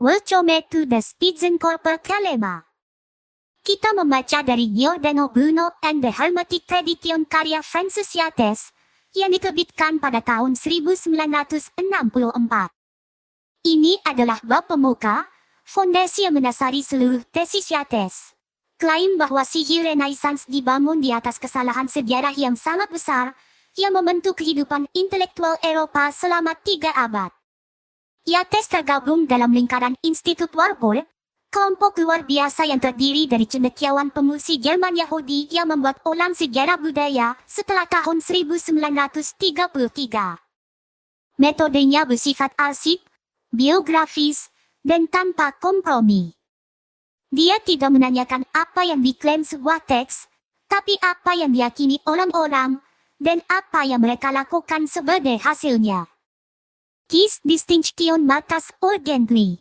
Welcome to the Spitzenkorper Kalema. Kita membaca dari Giordano Bruno and the Hermetic Tradition karya Francis Yates, yang diterbitkan pada tahun 1964. Ini adalah bab pemuka, fondasi yang mendasari seluruh tesis Yates. Klaim bahwa sihir Renaissance dibangun di atas kesalahan sejarah yang sangat besar, yang membentuk kehidupan intelektual Eropa selama 3 abad. Yates tergabung dalam lingkaran Institut Warburg, kelompok luar biasa yang terdiri dari cendekiawan pemusi Jerman Yahudi yang membuat ulang sejarah budaya setelah tahun 1933. Metodenya bersifat arsip, biografis, dan tanpa kompromi. Dia tidak menanyakan apa yang diklaim sebuah teks, tapi apa yang diyakini orang-orang, dan apa yang mereka lakukan sebagai hasilnya. Quis distinction matters urgently.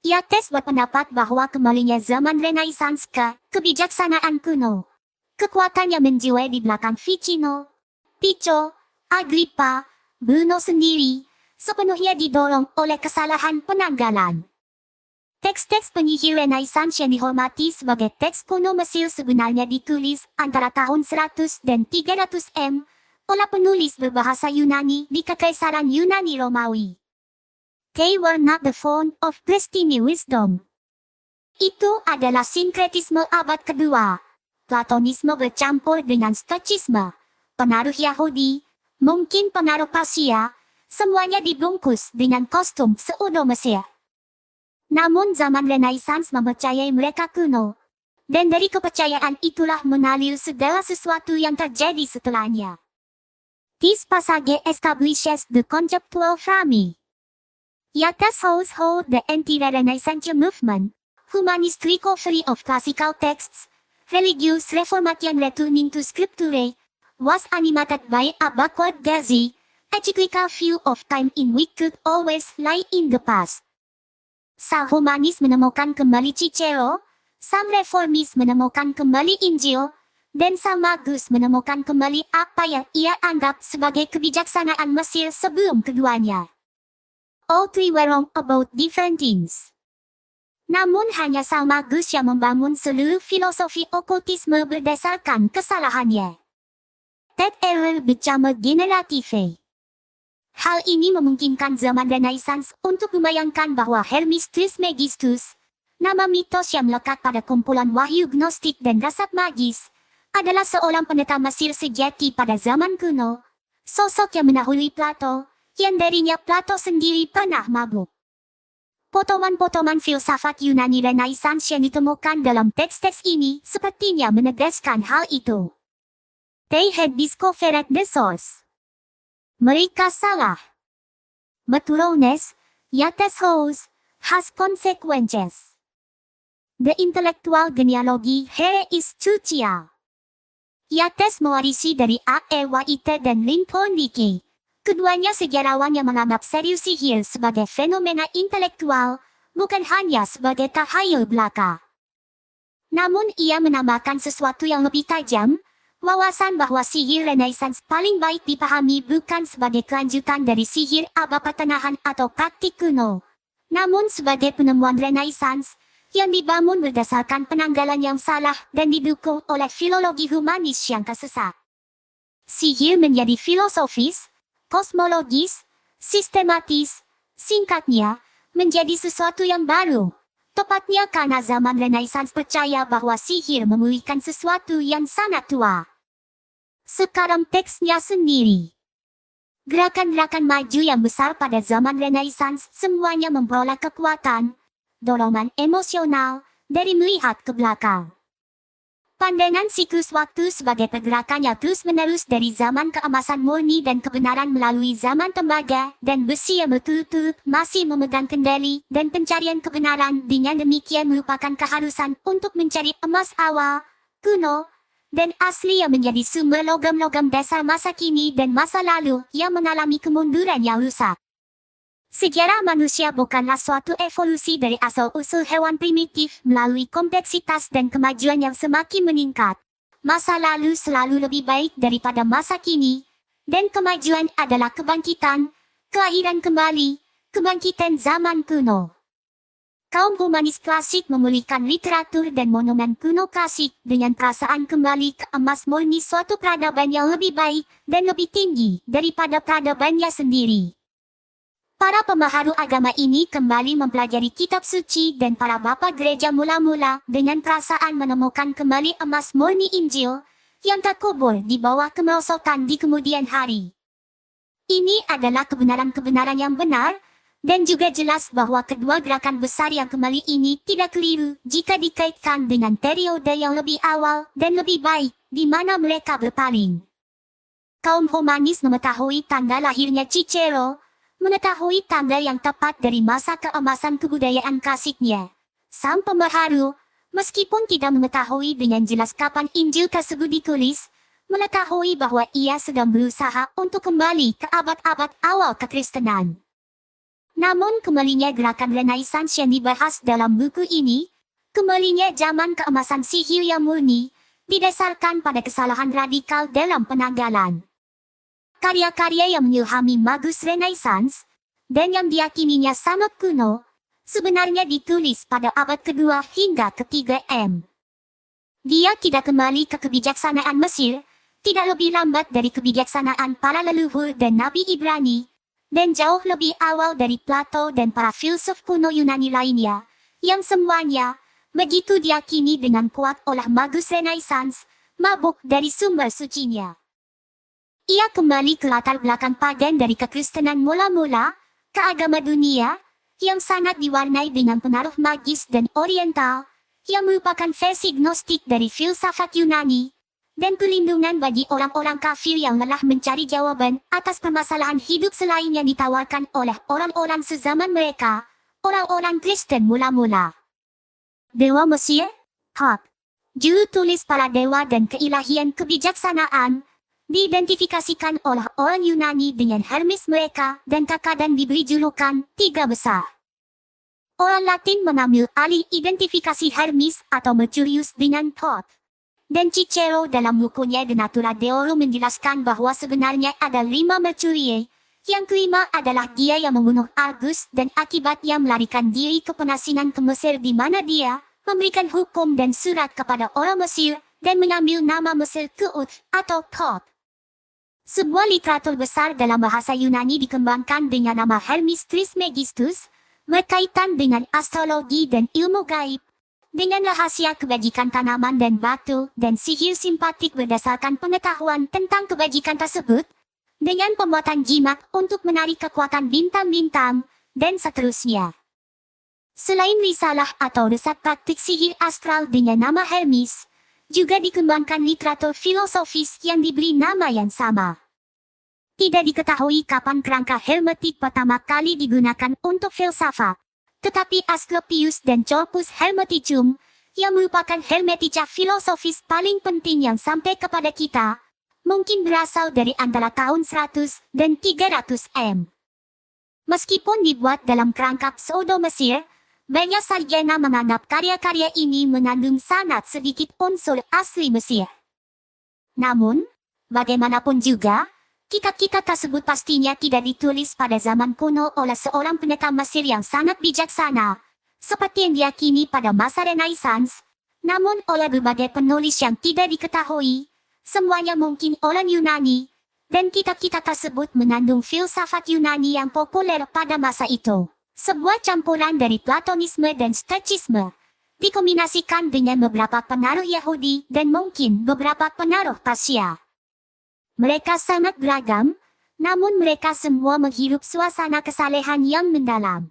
Yates berpendapat bahwa kembalinya zaman Renaissance ke kebijaksanaan kuno. Kekuatannya menjiwai di belakang Ficino, Pico, Agrippa, Bruno sendiri, sepenuhnya didorong oleh kesalahan penanggalan. Teks-teks penyihir Renaissance yang dihormati sebagai teks kuno Mesir sebenarnya ditulis antara tahun 100 dan 300 M, oleh penulis berbahasa Yunani di Kekaisaran Yunani Romawi. They were not the font of pristine wisdom. Itu adalah sinkretisme abad kedua. Platonisme bercampur dengan Stoicisme, pengaruh Yahudi, mungkin pengaruh Persia, semuanya dibungkus dengan kostum pseudo Mesir. Namun zaman Renaissance mempercayai mereka kuno, dan dari kepercayaan itulah mengalir segala sesuatu yang terjadi setelahnya. This passage establishes the conceptual framing. Yates hold the anti-Renaissance movement, humanist recovery of classical texts, religious reformation returning to scripture, was animated by a backward gazing, a cyclical view of time in which could always lie in the past. Sang humanis menemukan kembali Cicero, sang reformis menemukan kembali Injil, dan sang magus menemukan kembali apa yang ia anggap sebagai kebijaksanaan Mesir sebelum keduanya. All three were wrong about different things. Namun hanya sang magus yang membangun seluruh filosofi okultisme berdasarkan kesalahannya. That error became generative. Hal ini memungkinkan zaman Renaissance untuk membayangkan bahwa Hermes Trismegistus, nama mitos yang melekat pada kumpulan wahyu gnostik dan rasat magis, adalah seorang pendeta Mesir sejati pada zaman kuno, sosok yang mendahului Plato, yang darinya Plato sendiri pernah mabuk. Potongan-potongan filsafat Yunani Renaissance yang ditemukan dalam teks-teks ini sepertinya menegaskan hal itu. They had discovered the source. Mereka salah. But Yates holds, has consequences. The intellectual genealogy here is crucial. Yates mewarisi dari A.E. White dan Lincoln Dickey. Keduanya sejarawan yang menganggap serius sihir sebagai fenomena intelektual, bukan hanya sebagai tahayul belaka. Namun ia menambahkan sesuatu yang lebih tajam, wawasan bahwa sihir Renaissance paling baik dipahami bukan sebagai kelanjutan dari sihir abad pertengahan atau praktik kuno, namun sebagai penemuan Renaissance, yang dibangun berdasarkan penanggalan yang salah dan didukung oleh filologi humanis yang tersesat. Sihir menjadi filosofis, kosmologis, sistematis, singkatnya, menjadi sesuatu yang baru. Tepatnya karena zaman Renaissance percaya bahwa sihir memulihkan sesuatu yang sangat tua. Sekarang teksnya sendiri. Gerakan-gerakan maju yang besar pada zaman Renaissance semuanya memperoleh kekuatan, dorongan emosional, dari melihat ke belakang. Pandangan siklus waktu sebagai pergerakan yang terus-menerus dari zaman keemasan murni dan kebenaran melalui zaman tembaga dan besi yang berturut-turut masih memegang kendali dan pencarian kebenaran dengan demikian merupakan keharusan untuk mencari emas awal, kuno, dan asli yang menjadi sumber logam-logam dasar masa kini dan masa lalu yang mengalami kemunduran yang rusak. Sejarah manusia bukanlah suatu evolusi dari asal-usul hewan primitif melalui kompleksitas dan kemajuan yang semakin meningkat. Masa lalu selalu lebih baik daripada masa kini, dan kemajuan adalah kebangkitan, kelahiran kembali, kebangkitan zaman kuno. Kaum humanis klasik memulihkan literatur dan monumen kuno klasik dengan perasaan kembali ke emas murni suatu peradaban yang lebih baik dan lebih tinggi daripada peradabannya sendiri. Para pemaharu agama ini kembali mempelajari kitab suci dan para bapa gereja mula-mula dengan perasaan menemukan kembali emas murni Injil yang terkubur di bawah kemerosotan di kemudian hari. Ini adalah kebenaran-kebenaran yang benar, dan juga jelas bahwa kedua gerakan besar yang kembali ini tidak keliru jika dikaitkan dengan periode yang lebih awal dan lebih baik di mana mereka berpaling. Kaum humanis mengetahui tanggal lahirnya Cicero, mengetahui tanggal yang tepat dari masa keemasan kebudayaan klasiknya. Sang pembaharu, meskipun tidak mengetahui dengan jelas kapan Injil tersebut ditulis, mengetahui bahwa ia sedang berusaha untuk kembali ke abad-abad awal kekristenan. Namun kembalinya gerakan Renaissance yang dibahas dalam buku ini, kembalinya zaman keemasan sihir yang murni, didasarkan pada kesalahan radikal dalam penanggalan. Karya-karya yang mengilhami magus Renaissance, dan yang diyakininya sangat kuno, sebenarnya ditulis pada abad kedua hingga ketiga M. Dia tidak kembali ke kebijaksanaan Mesir, tidak lebih lambat dari kebijaksanaan para leluhur dan Nabi Ibrani, dan jauh lebih awal dari Plato dan para filsuf kuno Yunani lainnya, yang semuanya begitu diyakini dengan kuat oleh magus Renaissance, mabuk dari sumber sucinya. Ia kembali ke latar belakang pagan dari kekristenan mula-mula, ke agama dunia, yang sangat diwarnai dengan pengaruh magis dan oriental, yang merupakan versi gnostik dari filsafat Yunani, dan perlindungan bagi orang-orang kafir yang lelah mencari jawaban atas permasalahan hidup selain yang ditawarkan oleh orang-orang sezaman mereka, orang-orang Kristen mula-mula. Dewa Mesir, Thoth, juru tulis para dewa dan keilahian kebijaksanaan, diidentifikasikan oleh orang Yunani dengan Hermes mereka dan terkadang diberi julukan Tiga Besar. Orang Latin mengambil alih identifikasi Hermes atau Mercurius dengan Thoth. Dan Cicero dalam bukunya De Natura Deorum menjelaskan bahwa sebenarnya ada 5 Mercurii. Yang kelima adalah dia yang membunuh Argus dan akibatnya melarikan diri ke penasinan ke Mesir di mana dia memberikan hukum dan surat kepada orang Mesir dan mengambil nama Mesir Kuut atau Thoth. Sebuah literatur besar dalam bahasa Yunani dikembangkan dengan nama Hermes Trismegistus, berkaitan dengan astrologi dan ilmu gaib, dengan rahasia kebajikan tanaman dan batu dan sihir simpatik berdasarkan pengetahuan tentang kebajikan tersebut, dengan pembuatan jimat untuk menarik kekuatan bintang-bintang, dan seterusnya. Selain risalah atau resep praktik sihir astral dengan nama Hermes, juga dikembangkan literatur filosofis yang diberi nama yang sama. Tidak diketahui kapan kerangka hermetik pertama kali digunakan untuk filsafat. Tetapi Asclepius dan Corpus Hermeticum, yang merupakan hermetika filosofis paling penting yang sampai kepada kita, mungkin berasal dari antara tahun 100 dan 300 M. Meskipun dibuat dalam kerangka pseudo-Mesir, banyak sarjana menganggap karya-karya ini mengandung sangat sedikit unsur asli Mesir. Namun, bagaimanapun juga, kitab-kitab tersebut pastinya tidak ditulis pada zaman kuno oleh seorang pendeta Mesir yang sangat bijaksana, seperti yang diyakini pada masa Renaissance, namun oleh berbagai penulis yang tidak diketahui, semuanya mungkin orang Yunani, dan kitab-kitab tersebut mengandung filsafat Yunani yang populer pada masa itu. Sebuah campuran dari Platonisme dan Stoicisme, dikombinasikan dengan beberapa pengaruh Yahudi dan mungkin beberapa pengaruh Persia. Mereka sangat beragam, namun mereka semua menghirup suasana kesalehan yang mendalam.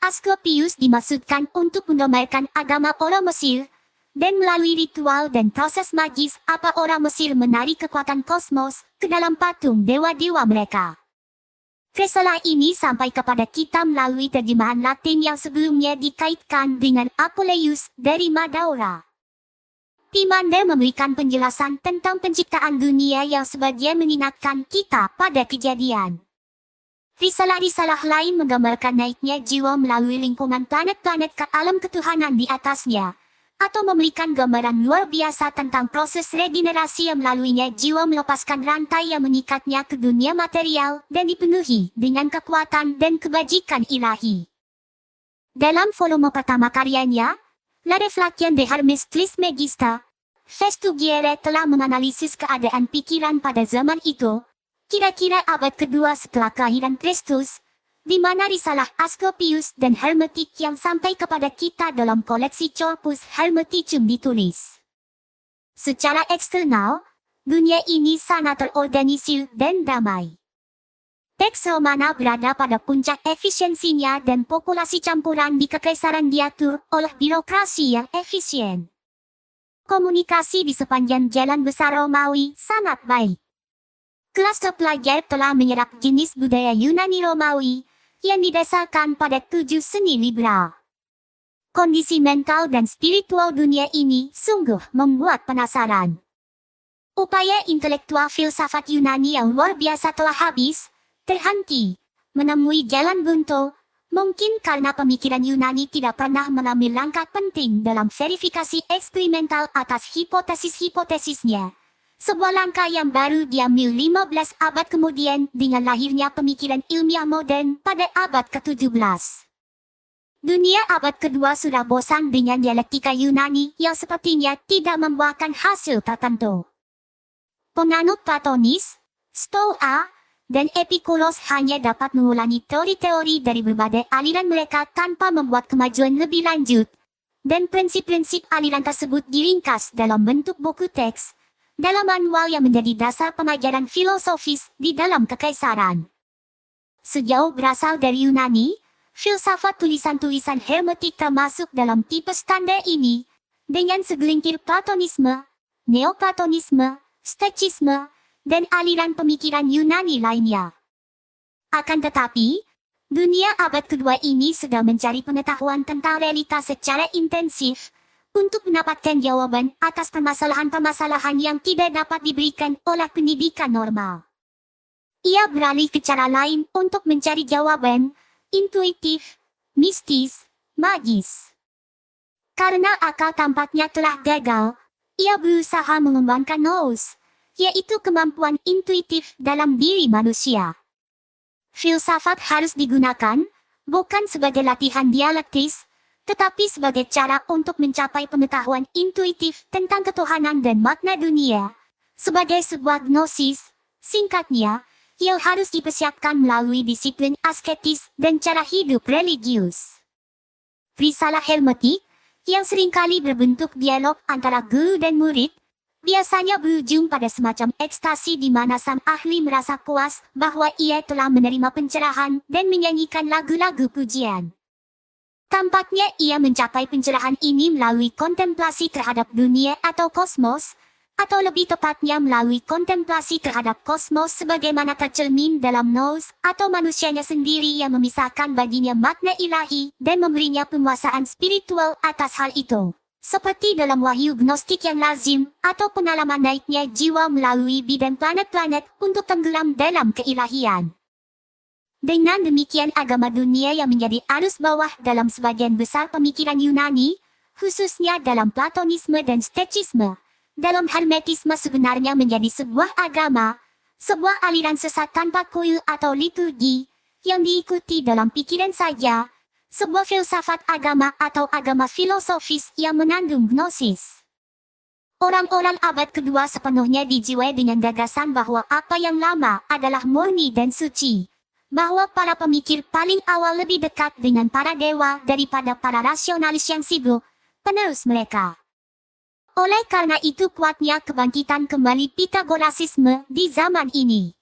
Asclepius dimaksudkan untuk mendamaikan agama orang Mesir, dan melalui ritual dan proses magis apa orang Mesir menarik kekuatan kosmos ke dalam patung dewa-dewa mereka. Risalah ini sampai kepada kita melalui terjemahan Latin yang sebelumnya dikaitkan dengan Apuleius dari Madaura. Pimander memberikan penjelasan tentang penciptaan dunia yang sebagian mengingatkan kita pada kejadian. Risalah-risalah lain menggambarkan naiknya jiwa melalui lingkungan planet-planet ke alam ketuhanan di atasnya, atau memberikan gambaran luar biasa tentang proses regenerasi yang melaluinya jiwa melepaskan rantai yang mengikatnya ke dunia material dan dipenuhi dengan kekuatan dan kebajikan ilahi. Dalam volume pertama karyanya, La Reflexión de Hermes Trismegisto, Festugiere telah menganalisis keadaan pikiran pada zaman itu, kira-kira abad kedua setelah kelahiran Kristus, di mana risalah Asclepius dan Hermetik yang sampai kepada kita dalam koleksi Corpus Hermeticum ditulis. Secara eksternal, dunia ini sangat terorganisir dan damai. Teks Romana berada pada puncak efisiensinya dan populasi campuran di kekaisaran diatur oleh birokrasi yang efisien. Komunikasi di sepanjang jalan besar Romawi sangat baik. Kelas terpelajar telah menyerap jenis budaya Yunani Romawi yang didasarkan pada 7 seni liberal. Kondisi mental dan spiritual dunia ini sungguh membuat penasaran. Upaya intelektual filsafat Yunani yang luar biasa telah habis, terhenti, menemui jalan buntu, mungkin karena pemikiran Yunani tidak pernah mengambil langkah penting dalam verifikasi eksperimental atas hipotesis-hipotesisnya. Sebuah langkah yang baru diambil 15 abad kemudian dengan lahirnya pemikiran ilmiah modern pada abad ke-17. Dunia abad kedua sudah bosan dengan dialektika Yunani yang sepertinya tidak membuahkan hasil tertentu. Penganut Platonis, Stoa, dan Epikuros hanya dapat mengulangi teori-teori dari berbagai aliran mereka tanpa membuat kemajuan lebih lanjut, dan prinsip-prinsip aliran tersebut diringkas dalam bentuk buku teks, dalam manual yang menjadi dasar pengajaran filosofis di dalam kekaisaran. Sejauh berasal dari Yunani, filsafat tulisan-tulisan hermetik termasuk dalam tipe standar ini, dengan segelintir Platonisme, Neoplatonisme, Stoicisme, dan aliran pemikiran Yunani lainnya. Akan tetapi, dunia abad kedua ini sedang mencari pengetahuan tentang realitas secara intensif untuk mendapatkan jawaban atas permasalahan-permasalahan yang tidak dapat diberikan oleh pendidikan normal. Ia beralih ke cara lain untuk mencari jawaban, intuitif, mistis, magis. Karena akal tampaknya telah gagal, ia berusaha mengembangkan nous, yaitu kemampuan intuitif dalam diri manusia. Filsafat harus digunakan, bukan sebagai latihan dialektis, tetapi sebagai cara untuk mencapai pengetahuan intuitif tentang ketuhanan dan makna dunia, sebagai sebuah gnosis, singkatnya, yang harus dipersiapkan melalui disiplin asketis dan cara hidup religius. Risalah hermetik, yang seringkali berbentuk dialog antara guru dan murid, biasanya berujung pada semacam ekstasi di mana sang ahli merasa puas bahwa ia telah menerima pencerahan dan menyanyikan lagu-lagu pujian. Tampaknya ia mencapai pencerahan ini melalui kontemplasi terhadap dunia atau kosmos, atau lebih tepatnya melalui kontemplasi terhadap kosmos sebagaimana tercermin dalam nous atau manusianya sendiri yang memisahkan baginya makna ilahi dan memberinya penguasaan spiritual atas hal itu. Seperti dalam wahyu gnostik yang lazim atau pengalaman naiknya jiwa melalui bidang planet-planet untuk tenggelam dalam keilahian. Dengan demikian agama dunia yang menjadi arus bawah dalam sebagian besar pemikiran Yunani, khususnya dalam Platonisme dan Stoicisme, dalam Hermetisme sebenarnya menjadi sebuah agama, sebuah aliran sesat tanpa kuil atau liturgi, yang diikuti dalam pikiran saja, sebuah filsafat agama atau agama filosofis yang mengandung gnosis. Orang-orang abad kedua sepenuhnya dijiwai dengan gagasan bahwa apa yang lama adalah murni dan suci, bahwa para pemikir paling awal lebih dekat dengan para dewa daripada para rasionalis yang sibuk, penerus mereka. Oleh karena itu kuatnya kebangkitan kembali Pitagorasisme di zaman ini.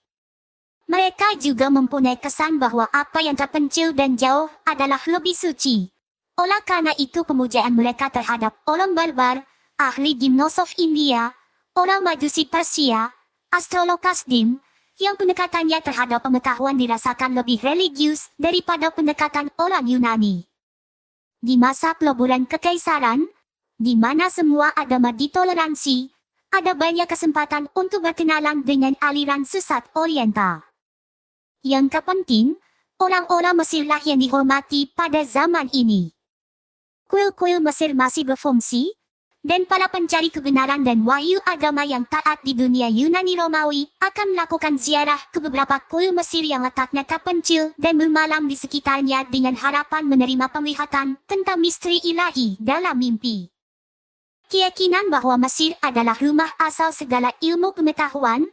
Mereka juga mempunyai kesan bahwa apa yang terpencil dan jauh adalah lebih suci. Oleh karena itu pemujaan mereka terhadap orang barbar, ahli gimnosof India, orang Majusi Persia, Astrolokasdim, yang pendekatannya terhadap pengetahuan dirasakan lebih religius daripada pendekatan orang Yunani. Di masa peleburan kekaisaran, di mana semua agama ditoleransi, ada banyak kesempatan untuk berkenalan dengan aliran sesat Oriental. Yang terpenting, orang-orang Mesirlah yang dihormati pada zaman ini. Kuil-kuil Mesir masih berfungsi, dan para pencari kebenaran dan wahyu agama yang taat di dunia Yunani Romawi akan melakukan ziarah ke beberapa kuil Mesir yang letaknya terpencil dan bermalam di sekitarnya dengan harapan menerima penglihatan tentang misteri ilahi dalam mimpi. Keyakinan bahwa Mesir adalah rumah asal segala ilmu pengetahuan,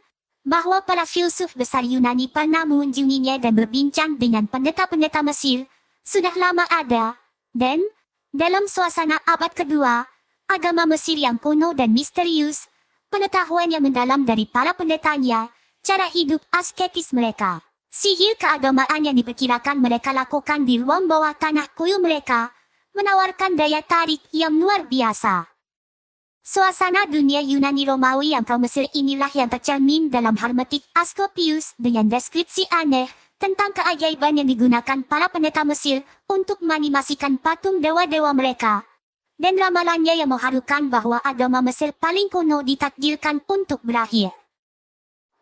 bahwa para filsuf besar Yunani pernah mengunjunginya dan berbincang dengan pendeta-pendeta Mesir, sudah lama ada, dan dalam suasana abad kedua, agama Mesir yang kuno dan misterius, pengetahuan yang mendalam dari para pendetanya, cara hidup asketis mereka, sihir keagamaan yang diperkirakan mereka lakukan di ruang bawah tanah kuil mereka, menawarkan daya tarik yang luar biasa. Suasana dunia Yunani Romawi yang kaum Mesir inilah yang tercermin dalam Hermetik Asclepius dengan deskripsi aneh tentang keajaiban yang digunakan para pendeta Mesir untuk menganimasikan patung dewa-dewa mereka. Dan ramalannya yang mengharukan bahwa agama Mesir paling kuno ditakdirkan untuk berakhir.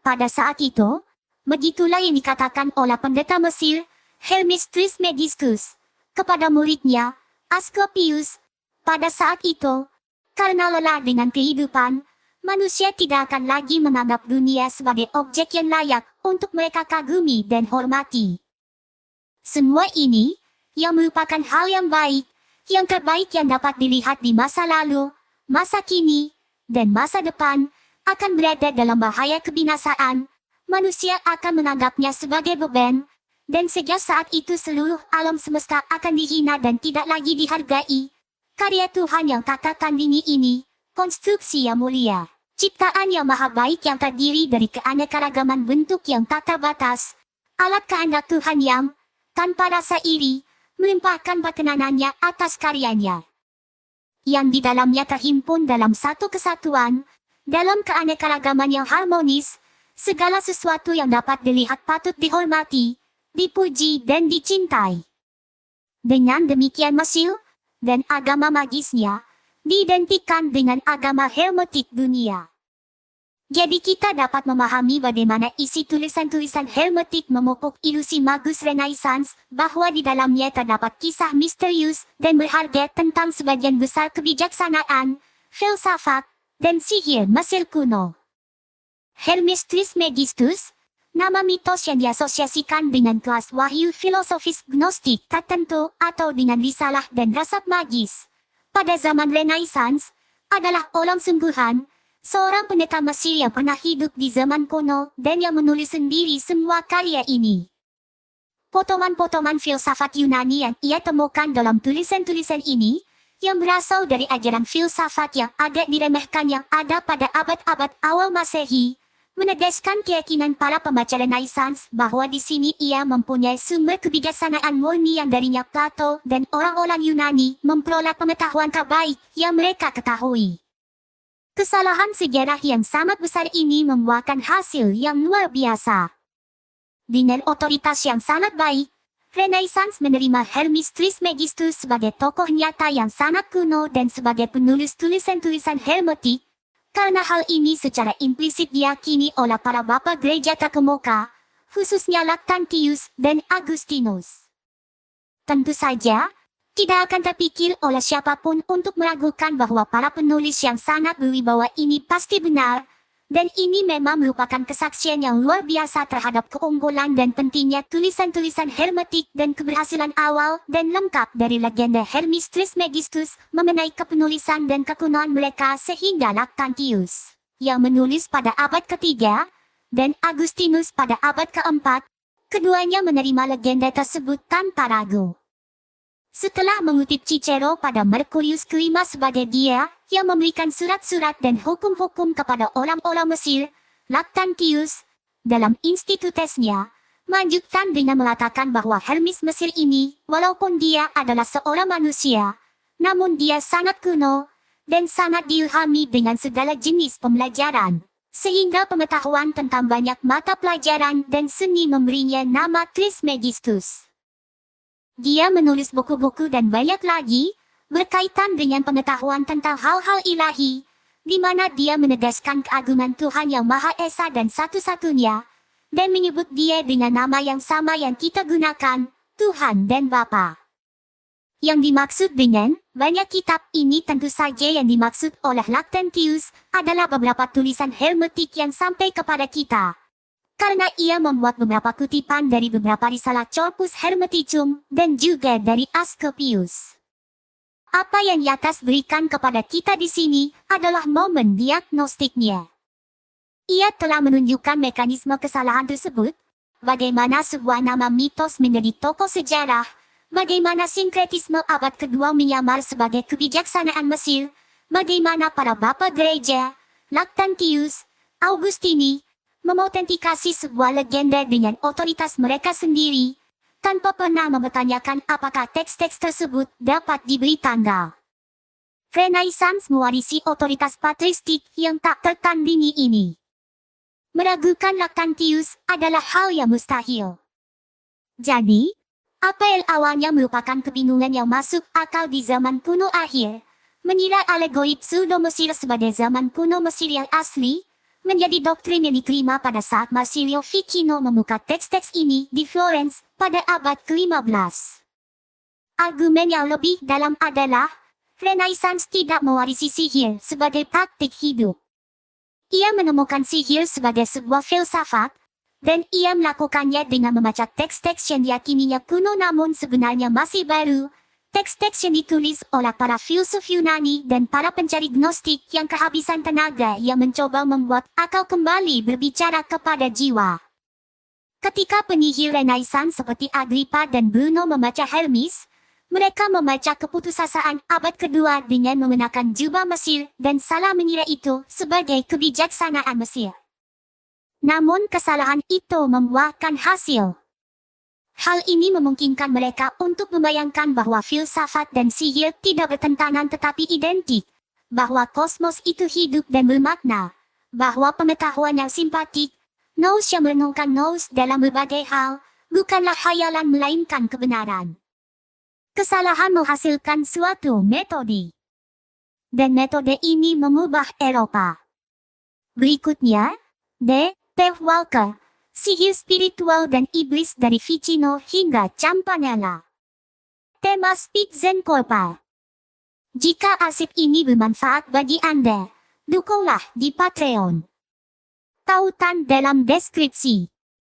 Pada saat itu, begitulah yang dikatakan oleh pendeta Mesir, Hermes Trismegistus, kepada muridnya, Asclepius. Pada saat itu, karena lelah dengan kehidupan, manusia tidak akan lagi menganggap dunia sebagai objek yang layak untuk mereka kagumi dan hormati. Semua ini, yang merupakan hal yang baik, yang terbaik yang dapat dilihat di masa lalu, masa kini, dan masa depan, akan berada dalam bahaya kebinasaan. Manusia akan menganggapnya sebagai beban, dan sejak saat itu seluruh alam semesta akan dihina dan tidak lagi dihargai. Karya Tuhan yang tak tertandingi ini, konstruksi yang mulia, ciptaan yang maha baik yang terdiri dari keanekaragaman bentuk yang tak terbatas, alat kehendak Tuhan yang, tanpa rasa iri, melimpahkan perkenanannya atas karyanya, yang di dalamnya terhimpun dalam satu kesatuan, dalam keanekaragaman yang harmonis, segala sesuatu yang dapat dilihat patut dihormati, dipuji dan dicintai. Dengan demikian Mesir, dan agama magisnya, diidentikan dengan agama hermetik dunia. Jadi kita dapat memahami bagaimana isi tulisan-tulisan hermetik memupuk ilusi magus Renaissance, bahwa di dalamnya terdapat kisah misterius dan berharga tentang sebagian besar kebijaksanaan, filsafat, dan sihir Mesir kuno. Hermes Trismegistus, nama mitos yang diasosiasikan dengan kelas wahyu filosofis gnostik tertentu atau dengan risalah dan resep magis, pada zaman Renaissance, adalah orang sungguhan, seorang pendeta Mesir yang pernah hidup di zaman kuno dan yang menulis sendiri semua karya ini. Potongan-potongan filsafat Yunani yang ia temukan dalam tulisan-tulisan ini, yang berasal dari ajaran filsafat yang agak diremehkan yang ada pada abad-abad awal Masehi, menegaskan keyakinan para pembaca Renaissance bahwa di sini ia mempunyai sumber kebijaksanaan murni yang darinya Plato dan orang-orang Yunani memperoleh pengetahuan terbaik yang mereka ketahui. Kesalahan sejarah yang sangat besar ini membuahkan hasil yang luar biasa. Dengan otoritas yang sangat baik, Renaissance menerima Hermes Trismegistus sebagai tokoh nyata yang sangat kuno dan sebagai penulis tulisan-tulisan hermetik, karena hal ini secara implisit diyakini oleh para bapa gereja terkemuka, khususnya Lactantius dan Agustinus. Tentu saja, tidak akan terpikir oleh siapapun untuk meragukan bahwa para penulis yang sangat berwibawa ini pasti benar, dan ini memang merupakan kesaksian yang luar biasa terhadap keunggulan dan pentingnya tulisan-tulisan hermetik dan keberhasilan awal dan lengkap dari legenda Hermes Trismegistus mengenai kepenulisan dan kekunoan mereka sehingga Lactantius, yang menulis pada abad ketiga, dan Agustinus pada abad keempat, keduanya menerima legenda tersebut tanpa ragu. Setelah mengutip Cicero pada Merkurius kelima sebagai dia yang memberikan surat-surat dan hukum-hukum kepada orang-orang Mesir, Lactantius, dalam Institutesnya, melanjutkan dengan mengatakan bahwa Hermes Mesir ini, walaupun dia adalah seorang manusia, namun dia sangat kuno, dan sangat diilhami dengan segala jenis pembelajaran, sehingga pengetahuan tentang banyak mata pelajaran dan seni memberinya nama Trismegistus. Dia menulis buku-buku dan banyak lagi, berkaitan dengan pengetahuan tentang hal-hal ilahi, di mana dia menegaskan keagungan Tuhan yang Maha Esa dan satu-satunya, dan menyebut dia dengan nama yang sama yang kita gunakan, Tuhan dan Bapa. Yang dimaksud dengan banyak kitab ini tentu saja yang dimaksud oleh Lactantius adalah beberapa tulisan hermetik yang sampai kepada kita. Karena ia membuat beberapa kutipan dari beberapa risalah Corpus Hermeticum dan juga dari Asclepius. Apa yang di atas berikan kepada kita di sini adalah momen diagnostiknya. Ia telah menunjukkan mekanisme kesalahan tersebut, bagaimana sebuah nama mitos menjadi tokoh sejarah, bagaimana sinkretisme abad kedua menyamar sebagai kebijaksanaan Mesir, bagaimana para bapa gereja, Lactantius, Augustini, memautentikasi sebuah legenda dengan otoritas mereka sendiri, tanpa pernah mempertanyakan apakah teks-teks tersebut dapat diberi tanggal. Renaissance mewarisi otoritas patristik yang tak tertandingi ini. Meragukan Lactantius adalah hal yang mustahil. Jadi, apa yang awalnya merupakan kebingungan yang masuk akal di zaman kuno akhir, mengira alegori pseudo-Mesir sebagai zaman kuno Mesir yang asli, menjadi doktrin yang diterima pada saat Marsilio Ficino membuka teks-teks ini di Florence pada abad ke-15. Argumen yang lebih dalam adalah, Renaissance tidak mewarisi sihir sebagai praktik hidup. Ia menemukan sihir sebagai sebuah filsafat, dan ia melakukannya dengan membaca teks-teks yang diyakininya kuno namun sebenarnya masih baru, teks-teks yang ditulis oleh para filsuf Yunani dan para pencari gnostik yang kehabisan tenaga yang mencoba membuat akal kembali berbicara kepada jiwa. Ketika penyihir Renaissance seperti Agrippa dan Bruno membaca Hermes, mereka membaca keputusasaan abad kedua dengan mengenakan jubah Mesir dan salah mengira itu sebagai kebijaksanaan Mesir. Namun kesalahan itu membuahkan hasil. Hal ini memungkinkan mereka untuk membayangkan bahwa filsafat dan sihir tidak bertentangan tetapi identik, bahwa kosmos itu hidup dan bermakna, bahwa pengetahuan yang simpatik, nous yang merenungkan nous dalam berbagai hal, bukanlah khayalan melainkan kebenaran. Kesalahan menghasilkan suatu metode. Dan metode ini mengubah Eropa. Berikutnya, D. P. Walker, Sihir Spiritual dan Iblis dari Ficino hingga Campanella. Tema Spitzenkorpal. Jika arsip ini bermanfaat bagi Anda, dukunglah di Patreon. Tautan dalam deskripsi.